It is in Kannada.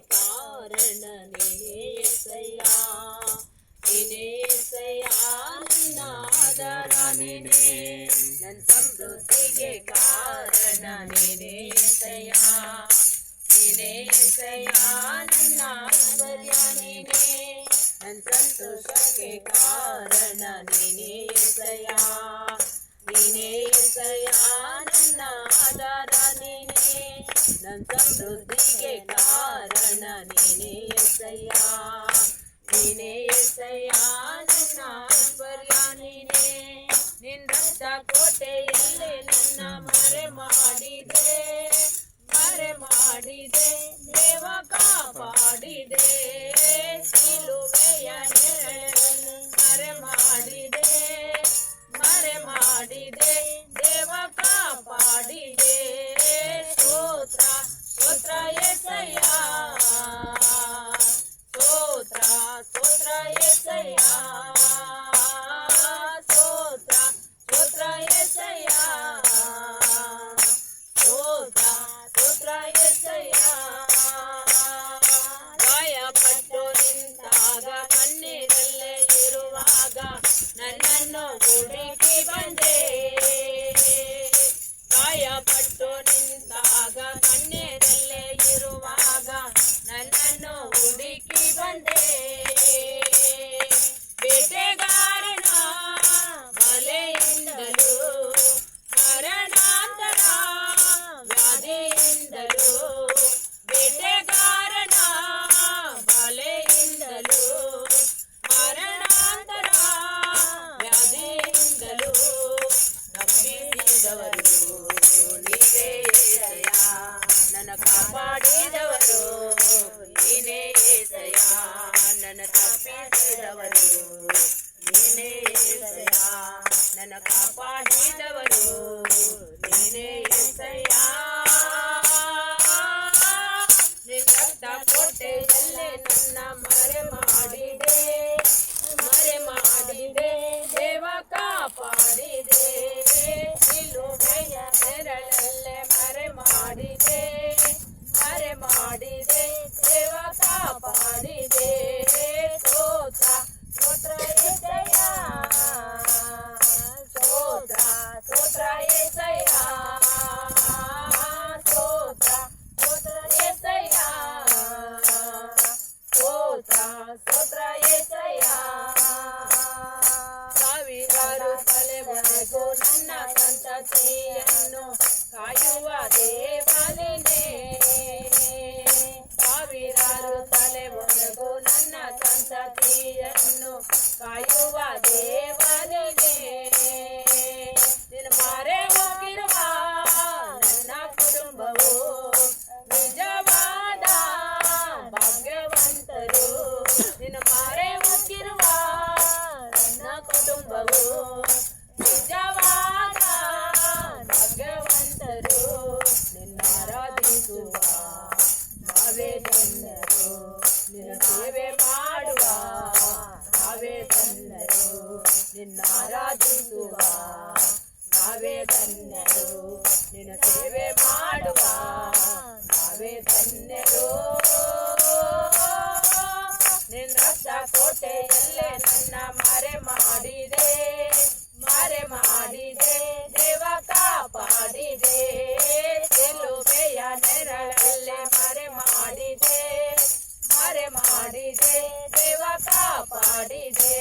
ಕಾರಣ ನೀನೇ యేసయ్య ನೀನೇ యేసయ్య ನನ್ನ ಆಧಾರ ನೀನೇ ನನ್ನ ಸಮೃದ್ಧಿಗೆ ಕಾರಣ ನೀನೇ యేసయ్య ನೀನೇ యేసయ్ಯ ನನ್ನ ಐಶ್ವರ್ಯ ನೀನೇ ನನ್ನ ಸಂತೋಷಕ್ಕೆ ಕಾರಣ ನೀನೇ యేసయ్య ನೀನೇ యేసయ్ಯ ನನ್ನ ಆಧಾರ ನೀನೇ ನನ್ನ ಸಮೃದ್ಧಿಗೆ ಕಾರಣ ನೀನೇ యేసయ్య ನೀನೇ యేಸయ్ಯ ನನ್ನ ಐಶ್ವರ್ಯ ನೀನೇ ನಿನ್ನ ರಕ್ತ ಕೋಟೆಯಲ್ಲೇ ನನ್ನ ಮರೆ ಮಾಡಿದೆ ದೇವ ಕಾಪಾಡಿದೆ ಸಿಲುಬೆಯ ನೆರಳನ್ನು ಮರೆ ಮಾಡಿದೆ ದೇವ ಕಾಪಾಡಿದೆ ಸ್ತೋತ್ರ ಸ್ತೋತ್ರ యేసయ్య ಸ್ತೋತ್ರ యేసయ్య ಸ್ತೋತ್ರ యేసయ్య ಸ್ತೋತ್ರ యేసయ్ಯ ಗಾಯಪಟ್ಟು ನಿಂತಾಗ ಕಣ್ಣೀರಲ್ಲೇ ಇರುವಾಗ ನನ್ನನ್ನು ಹುಡುಕಿ ಬಂದೆ ಗಾಯಪಟ್ಟು ನಿಂತಾಗ ಕಣ್ಣೀರಲ್ಲೇ ಇರುವಾಗ ನನ್ನನ್ನು ಹುಡುಕಿ ಬಂದೆ ಬೇಟೆಗಾರನ ಬಲೆಯಿಂದಲೂ ಮರಣಾಂತರ ವ್ಯಾಧಿಯಿಂದಲೂ ಬೇಟೆಗಾರನ ಬಲೆಯಿಂದಲೂ ಮರಣಾಂತರ ವ್ಯಾಧಿಯಿಂದಲೂ ತಪ್ಪಿಸಿದವರು ನೀನೇ యేసయ్య ನನ್ನ ಕಾಪಾಡಿದವರು ನೀನೇ యేಸయ్ಯ ನನ್ನ ತಪ್ಪಿಸಿದವರು ನೀನೇ యేಸಯ್ಯ ನನ್ನ ಕಾಪಾಡಿದವರು ನೀನೇ యేಸಯ್ಯ ನಿನ್ನ ರಕ್ತ ಕೋಟೆಯಲ್ಲೇ ನನ್ನ ಮರೆ ಮಾಡಿದೆ ದೇವ ಕಾಪಾಡಿದೆ ಸಿಲುಬೆಯ ನೆರಳಲ್ಲೇ ಮರೆ ಮಾಡಿದೆ ದೇವ ಕಾಪಾಡಿದೆ ಸ್ತೋತ್ರ ಸ್ತೋತ್ರ యేసయ్య ಸ್ತೋತ್ರ యేసయ్ಯ ಸ್ತೋತ್ರ యేసయ్య ಸ್ತೋತ್ರ యేసయ్ಯ ಸಾವಿರಾರು ತಲೆವರೆಗೂ ನನ್ನ ಸಂತತಿಯನ್ನು ಕಾಯುವ ದೇವನೇ ಸಾವಿರಾರು ತಲೆವರೆಗೂ ನನ್ನ ಸಂತತಿಯನ್ನು ಕಾಯುವ ದೇವನೇ ನಿನ್ನ ಮಾರೆ ಹೋಗಿರುವ ನನ್ನ ಕುಟುಂಬವು ನಿಜವಾದ ಭಾಗ್ಯವಂತರು ನಿನ್ನ ಮಾರೆ ಹೋಗಿರುವ ನನ್ನ ಕುಟುಂಬವು ನಿಜವಾದ ಭಾಗ್ಯವಂತರು ನಿನ್ನ ಆರಾಧಿಸುವ ನಾವೇ ಧನ್ಯರು ನಿನ್ನ ಸೇವೆ ಮಾಡುವ ನಾವೇ ಧನ್ಯರು ನಿನ್ನ ಆರಾಧಿಸುವ ನಾವೇ ಧನ್ಯರು ನಿನ್ನ ಸೇವೆ ಮಾಡುವ ನಾವೇ ಧನ್ಯರು ನಿನ್ನ ರಕ್ತ ಕೋಟೆಯಲ್ಲೇ ನನ್ನ ಮರೆ ಮಾಡಿದೆ ದೇವ ಕಾಪಾಡಿದೆ ಸಿಲುಬೆಯ ನೆರಳಲ್ಲೇ ಮರೆ ಮಾಡಿದೆ ದೇವ ಕಾಪಾಡಿದೆ